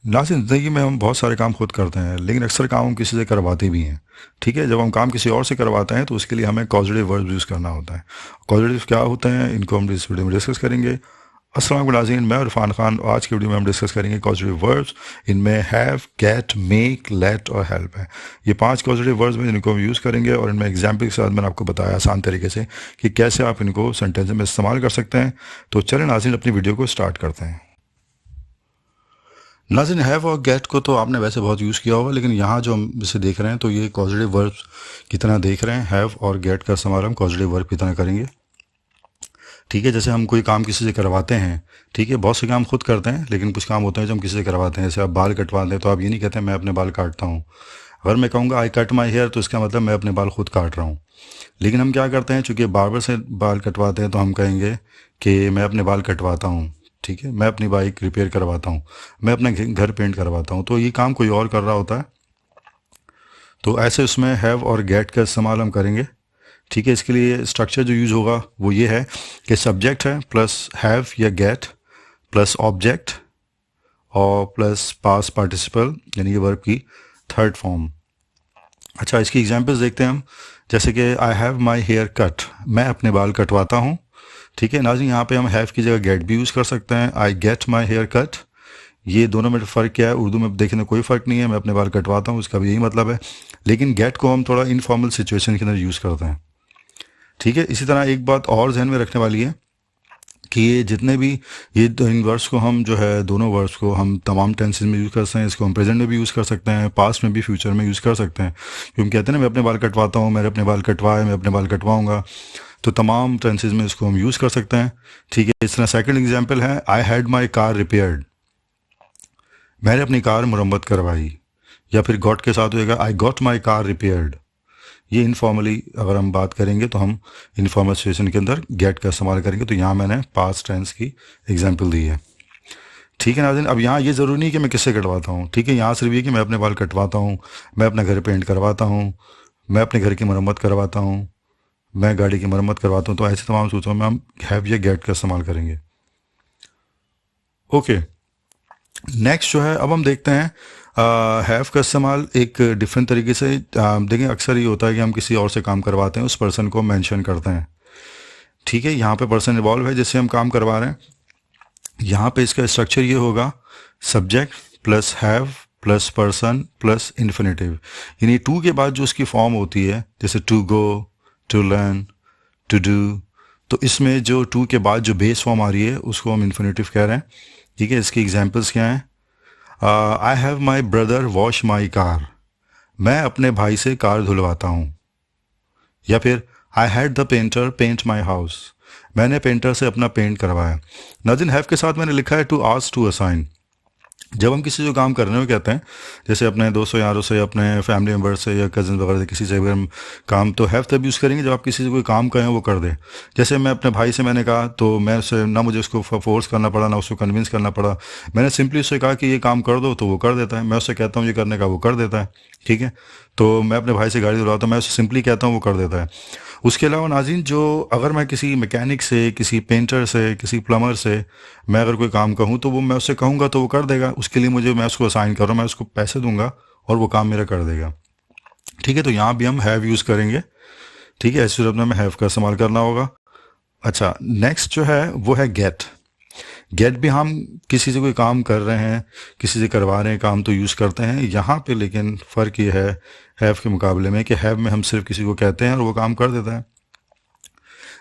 नाज़िम, ज़िंदगी में हम बहुत सारे काम खुद करते हैं, लेकिन अक्सर काम हम किसी से करवाते भी हैं। ठीक है, जब हम काम किसी और से करवाते हैं तो उसके लिए हमें कॉजेटिव वर्ड्स यूज़ करना होता है। कॉजेटिव क्या होते हैं, इनको हम इस वीडियो में डिस्कस करेंगे। अस्सलाम वालेकुम नाज़रीन, मैं इरफान खान। आज की वीडियो में हम डिस्कस करेंगे पॉजिटिव वर्ड्स। इनमें हैव, गेट, मेक, लेट और हेल्प है। ये 5 पॉजिटिव वर्ड्स में इनको हम यूज़ करेंगे और इनमें एग्जाम्पल के साथ मैंने आपको बताया आसान तरीके से कि कैसे आप इनको सेंटेंस में इस्तेमाल कर सकते हैं। तो चलें नाज़रीन, अपनी वीडियो को स्टार्ट करते हैं। नाज़रीन, हैव और गेट को तो आपने वैसे बहुत यूज़ किया होगा, लेकिन यहाँ जो हम इसे देख रहे हैं तो ये पॉजिटिव वर्ब्स की तरह देख रहे हैं। हैव और गेट का इस्तेमाल हम पॉजिटिव वर्ब की तरह करेंगे। ठीक है, जैसे हम कोई काम किसी से करवाते हैं, ठीक है, बहुत से काम खुद करते हैं, लेकिन कुछ काम होते हैं जो हम किसी से करवाते हैं। जैसे आप बाल कटवा दें तो आप ये नहीं कहते मैं अपने बाल काटता हूँ। अगर मैं कहूँगा आई कट माई हेयर तो इसका मतलब मैं अपने बाल खुद काट रहा हूँ। लेकिन हम क्या करते हैं, चूँकि बार्बर से बाल कटवाते हैं तो हम कहेंगे कि मैं अपने बाल कटवाता हूँ। ठीक है, मैं अपनी बाइक रिपेयर करवाता हूँ, मैं अपना घर पेंट करवाता हूँ। तो ये काम कोई और कर रहा होता है, तो ऐसे उसमें हैव और गेट का इस्तेमाल हम करेंगे। ठीक है, इसके लिए स्ट्रक्चर जो यूज़ होगा वो ये है कि सब्जेक्ट है प्लस हैव या गेट प्लस ऑब्जेक्ट और प्लस पास पार्टिसिपल, यानी ये वर्ब की थर्ड फॉर्म। अच्छा, इसकी एग्जांपल्स देखते हैं हम। जैसे कि I have my hair cut, मैं अपने बाल कटवाता हूँ। ठीक है नाज़रीन, यहाँ पे हम हैव की जगह गेट भी यूज़ कर सकते हैं। I get my hair cut, ये दोनों में फ़र्क क्या है? उर्दू में देखने में कोई फ़र्क नहीं है, मैं अपने बाल कटवाता हूँ, उसका भी यही मतलब है। लेकिन गेट को हम थोड़ा इनफॉर्मल सिचुएशन के अंदर यूज़ करते हैं। ठीक है, इसी तरह एक बात और जहन में रखने वाली है कि ये जितने भी ये इन वर्ड्स को हम जो है, दोनों वर्ड्स को हम तमाम टेंसेस में यूज़ कर सकते हैं। इसको हम प्रेजेंट में भी यूज़ कर सकते हैं, पास्ट में भी, फ्यूचर में यूज़ कर सकते हैं। क्योंकि हम कहते हैं ना, मैं अपने बाल कटवाता हूँ, मैंने अपने बाल कटवाए, मैं अपने बाल कटवाऊँगा। तो तमाम टेंसेस में इसको हम यूज़ कर सकते हैं। ठीक है, इस तरह सेकेंड एग्जाम्पल है I had my car repaired, मैंने अपनी कार मुरम्मत करवाई। या फिर गॉट के साथ होएगा I got my car repaired. ये इनफॉर्मली अगर हम बात करेंगे तो हम इनफॉर्मल सिचुएशन के अंदर गेट का इस्तेमाल करेंगे। तो यहाँ मैंने पास्ट टेंस की एग्जांपल दी है। ठीक है नाज़रीन, अब यहाँ ये ज़रूरी नहीं कि मैं किससे कटवाता हूँ। ठीक है, यहाँ सिर्फ ये कि मैं अपने बाल कटवाता हूँ, मैं अपना घर पेंट करवाता हूँ, मैं अपने घर की मरम्मत करवाता हूँ, मैं गाड़ी की मरम्मत करवाता हूँ। तो ऐसे तमाम सूत्रों में हम हैव या गेट का इस्तेमाल करेंगे। ओके, नेक्स्ट जो है, अब हम देखते हैं हैव का इस्तेमाल एक डिफरेंट तरीके से। देखें, अक्सर ये होता है कि हम किसी और से काम करवाते हैं, उस पर्सन को मेंशन करते हैं। ठीक है, यहाँ पे पर्सन इन्वॉल्व है जिससे हम काम करवा रहे हैं। यहाँ पे इसका स्ट्रक्चर ये होगा subject plus have plus person plus infinitive, यानी टू के बाद जो उसकी फॉर्म होती है, जैसे to go, to learn, to do, तो इसमें जो टू के बाद जो बेस फॉर्म आ रही है उसको हम इन्फिनेटिव कह रहे हैं। ठीक है, इसकी एग्जाम्पल्स क्या हैं? I have my brother wash my car, मैं अपने भाई से कार धुलवाता हूँ। या फिर I had the painter paint my house, मैंने पेंटर से अपना पेंट करवाया। नाज़रीन, हैव के साथ मैंने लिखा है टू आस्क टू असाइन। जब हम किसी जो काम करने में कहते हैं, जैसे अपने दोस्तों यारों से, अपने फैमिली मेम्बर से या कज़न वगैरह से किसी से अगर हम काम, तो हैव तब यूज़ करेंगे जब आप किसी से कोई काम कहें वो कर दे। जैसे मैं अपने भाई से मैंने कहा तो मैं उससे ना मुझे उसको फोर्स करना पड़ा, ना उसको कन्विंस करना पड़ा। मैंने सिंपली उससे कहा कि ये काम कर दो तो वो कर देता है। मैं उससे कहता हूँ ये करने का, वो कर देता है। ठीक है, तो मैं अपने भाई से गाड़ी धुलवाता हूँ, मैं उससे सिंपली कहता हूँ, वो कर देता है। उसके अलावा नाज़रीन, जो अगर मैं किसी मैकेनिक से, किसी पेंटर से, किसी प्लम्बर से मैं अगर कोई काम कहूँ तो वो मैं उससे कहूँगा तो वो कर देगा। उसके लिए मुझे, मैं उसको असाइन कर रहा हूँ, मैं उसको पैसे दूंगा और वो काम मेरा कर देगा। ठीक है, तो यहाँ भी हम हैव यूज़ करेंगे। ठीक है, ऐसी सूरत में हमें हैव का इस्तेमाल करना होगा। अच्छा, नेक्स्ट जो है वो है गेट। गेट भी हम किसी से कोई काम कर रहे हैं, किसी से करवा रहे हैं काम, तो यूज़ करते हैं यहाँ पे। लेकिन फ़र्क ये है हैव के मुकाबले में कि हैव में हम सिर्फ किसी को कहते हैं और वो काम कर देता है।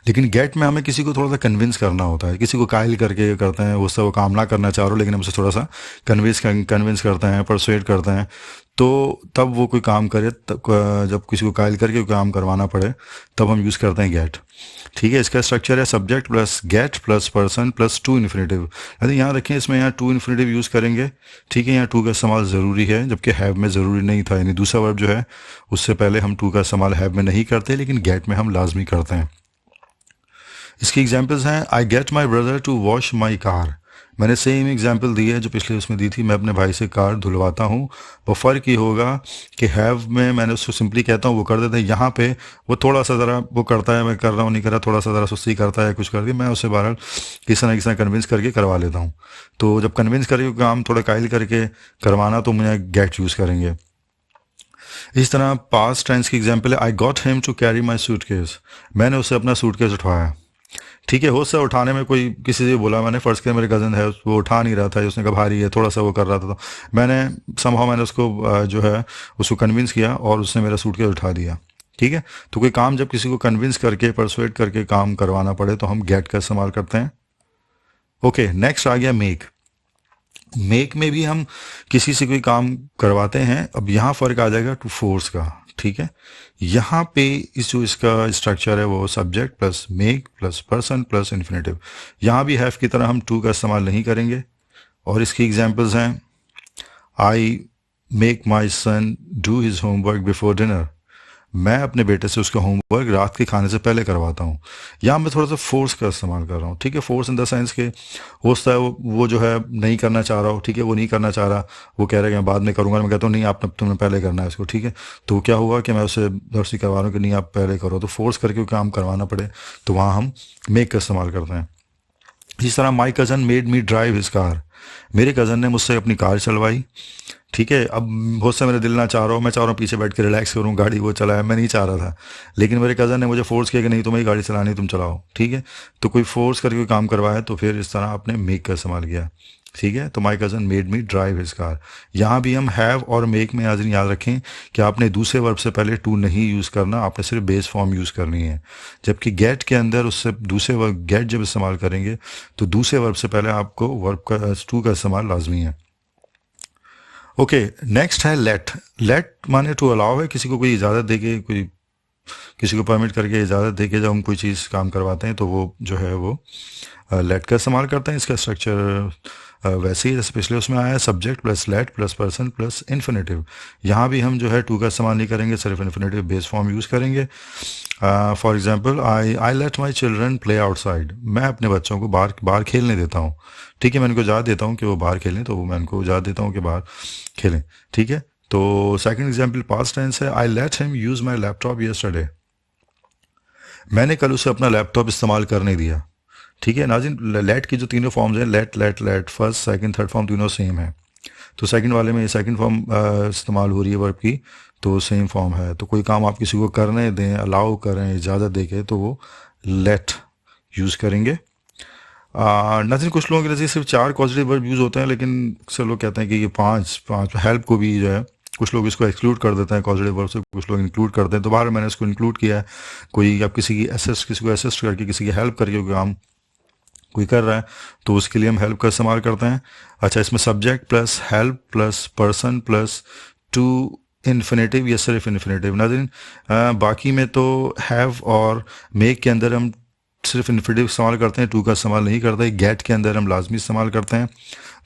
लेकिन गेट में हमें किसी को थोड़ा सा कन्विंस करना होता है, किसी को कायल करके करते हैं, उससे वो काम ना करना चाह रहे हो, लेकिन हम उसे थोड़ा सा कन्विंस करते हैं, परसुएट करते हैं, तो तब वो कोई काम करे। तब जब किसी को कायल करके कोई काम करवाना पड़े तब हम यूज़ करते हैं गेट। ठीक है, इसका स्ट्रक्चर है subject plus gate plus person plus two infinitive. यदि यहाँ रखें, इसमें यहाँ टू इन्फिनेटिव यूज़ करेंगे। ठीक है, यहाँ टू का इस्तेमाल ज़रूरी है, जबकि हैव में ज़रूरी नहीं था। यानी दूसरा वर्ब जो है उससे पहले हम टू का इस्तेमाल हैव में नहीं करते, लेकिन गेट में हम लाजमी करते हैं। इसकी एग्जाम्पल्स हैं I get my brother to wash my car, मैंने सेम एग्जांपल दी है जो पिछले उसमें दी थी, मैं अपने भाई से कार धुलवाता हूँ। वो फ़र्क ये होगा कि हैव में मैंने उसको सिंपली कहता हूँ वो कर देता है, यहाँ पे वो थोड़ा सा ज़रा वो करता है, मैं कर रहा हूँ नहीं कर रहा, थोड़ा सा ज़रा सुस्ती करता है कुछ करके, मैं उसे बहरहाल किसी ना कन्विंस करके करवा लेता हूँ। तो जब कन्विंस करके काम थोड़ा कायल करके करवाना तो मुझे गेट यूज़ करेंगे। इस तरह पास्ट टेंस की एग्जांपल है, I got him to carry my suitcase, मैंने उसे अपना सूटकेस उठवाया। ठीक है, हो सकता है उठाने में कोई किसी से बोला, मैंने फ़र्ज़ किया मेरे कज़न है वो उठा नहीं रहा था, उसने कहा भारी है, थोड़ा सा वो कर रहा था, तो मैंने समहाउ मैंने उसको जो है उसको कन्विंस किया और उसने मेरा सूटकेस उठा दिया। ठीक है, तो कोई काम जब किसी को कन्विंस करके परसुएट करके काम करवाना पड़े तो हम गेट का इस्तेमाल करते हैं। ओके, नेक्स्ट आ गया मेक। मेक में भी हम किसी से कोई काम करवाते हैं। अब यहाँ फ़र्क आ जाएगा टू फोर्स का। ठीक है, यहाँ पे इस जो इसका स्ट्रक्चर है वो subject plus make plus person plus infinitive. यहाँ भी हैव की तरह हम टू का इस्तेमाल नहीं करेंगे। और इसकी एग्जांपल्स हैं, I make my son do his homework before dinner, मैं अपने बेटे से उसका होमवर्क रात के खाने से पहले करवाता हूँ। यहाँ मैं थोड़ा सा फोर्स का इस्तेमाल कर रहा हूँ। ठीक है, फोर्स इन द सेंस के हो सकता है वो जो है नहीं करना चाह रहा हो। ठीक है, वो नहीं करना चाह रहा, वो कह रहा है कि मैं बाद में करूँगा, मैं कहता हूँ नहीं आपने तुमने पहले करना है इसको। ठीक है, तो क्या हुआ कि मैं उसे जबरदस्ती करवा रहा हूँ कि नहीं आप पहले करो, तो फोर्स करके काम करवाना पड़े तो वहाँ हम मेक का इस्तेमाल करते हैं। इस तरह my cousin made me drive his car, मेरे कज़न ने मुझसे अपनी कार चलवाई। ठीक है, अब बहुत सा मेरा दिल ना चाह रहा हो, मैं चाह रहा हूँ पीछे बैठ के रिलैक्स करूँ, गाड़ी वो चलाए, मैं नहीं चाह रहा था, लेकिन मेरे कज़न ने मुझे फोर्स किया कि नहीं तुम्हें गाड़ी चलानी तुम चलाओ। ठीक है, तो कोई फोर्स करके कोई काम करवाया तो फिर इस तरह आपने मेक का इस्तेमाल किया। ठीक है, तो my cousin made me drive his car. यहाँ भी हम हैव और मेक में याद रखें कि आपने दूसरे वर्ब से पहले टू नहीं यूज़ करना, आपने सिर्फ बेस फॉर्म यूज़ करनी है। जबकि गेट के अंदर उससे दूसरे वर्ब गेट जब इस्तेमाल करेंगे तो दूसरे वर्ब से पहले आपको वर्ब का टू का इस्तेमाल लाजमी है। ओके, नेक्स्ट है लेट। लेट माने टू अलाउ है, किसी को कोई इजाज़त दे के, कोई किसी को परमिट करके इजाज़त दे के जब हम कोई चीज़ काम करवाते हैं तो वो जो है वो लेट का इस्तेमाल करते हैं। इसका स्ट्रक्चर वैसे ही जैसे पिछले उसमें आया है, subject plus late plus person plus infinitive. यहाँ भी हम जो है टू का इस्तेमाल नहीं करेंगे, सिर्फ इन्फिनेटिव बेस फॉर्म यूज़ करेंगे। For example, I let my children play outside, मैं अपने बच्चों को बाहर बाहर खेलने देता हूँ। ठीक है, मैं उनको इजाज़त देता हूँ कि वो बाहर खेलें, तो मैं उनको इजाज़त देता हूँ कि बाहर खेलें। ठीक है, तो सेकंड एग्जांपल पास्ट टेंस है, I let him use my laptop yesterday, मैंने कल उसे अपना लैपटॉप इस्तेमाल करने दिया। ठीक है नाज़रीन, लेट की जो तीनों फॉर्म्स हैं, let let let, first second third form तीनों सेम है। तो सेकंड वाले में सेकंड फॉर्म इस्तेमाल हो रही है वर्ब की, तो सेम फॉर्म है। तो कोई काम आप किसी को करने दें, अलाउ करें, इजाज़त दे के, तो वो लेट यूज़ करेंगे। नाज़रीन, कुछ लोगों के नज़रिए सिर्फ 4 पॉजिटिव वर्ब यूज़ होते हैं, लेकिन अक्सर लोग कहते हैं कि ये पाँच हेल्प को भी जो है कुछ लोग इसको एक्सक्लूड कर देते हैं पॉजिटिव वर्ब से, कुछ लोग इंक्लूड करते हैं। तो बाहर मैंने इसको इंक्लूड किया है। कोई आप किसी को असिस्ट करके, किसी की हेल्प करके कोई काम कोई कर रहा है तो उसके लिए हम हेल्प का इस्तेमाल करते हैं। अच्छा, इसमें subject plus help plus person plus two infinitive या सिर्फ इन्फिनेटिव। नाज़रीन, बाकी में तो हैव और मेक के अंदर हम सिर्फ इन्फिनेटिव इस्तेमाल करते हैं, टू का इस्तेमाल नहीं करते। गेट के अंदर हम लाजमी इस्तेमाल करते हैं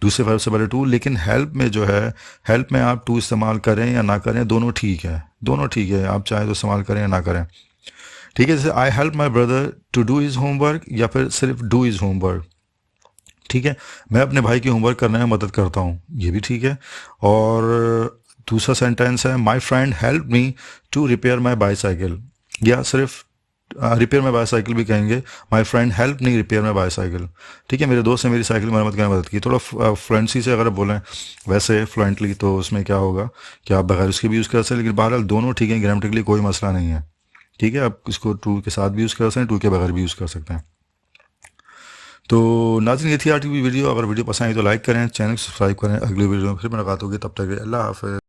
दूसरे वर्ब से पहले टू, लेकिन हेल्प में जो है, हेल्प में आप टू इस्तेमाल करें या ना करें, दोनों ठीक है, दोनों ठीक है, आप चाहे तो इस्तेमाल करें या ना करें। ठीक है, जैसे I help my brother to do his homework, या फिर सिर्फ डू इज़ होमवर्क। ठीक है, मैं अपने भाई की होमवर्क करने में मदद करता हूँ, ये भी ठीक है। और दूसरा सेंटेंस है, my friend help me to repair my bicycle, या सिर्फ रिपेयर माई बाईसाइकिल भी कहेंगे, माई फ्रेंड हेल्प नहीं रिपेयर माई बाईसाइकिल। ठीक है, मेरे दोस्त ने मेरी साइकिल मरम्मत करने में मदद की। थोड़ा फ्लुएंसी से अगर बोलें वैसे फ्लुएंटली, तो उसमें क्या होगा कि आप बगैर उसके भी यूज़ कर सकते हैं, लेकिन बहरहाल दोनों ठीक है, ग्रामेटिकली कोई मसला नहीं है। ठीक है, आप इसको टू के साथ भी यूज़ कर सकते हैं, टू के बगैर भी यूज़ कर सकते हैं। तो नाज़रीन, ये थी आज की वीडियो। अगर वीडियो पसंद आई तो लाइक करें, चैनल सब्सक्राइब करें। अगली वीडियो में फिर मुलाकात होगी, तब तक अल्लाह हाफ़िज़।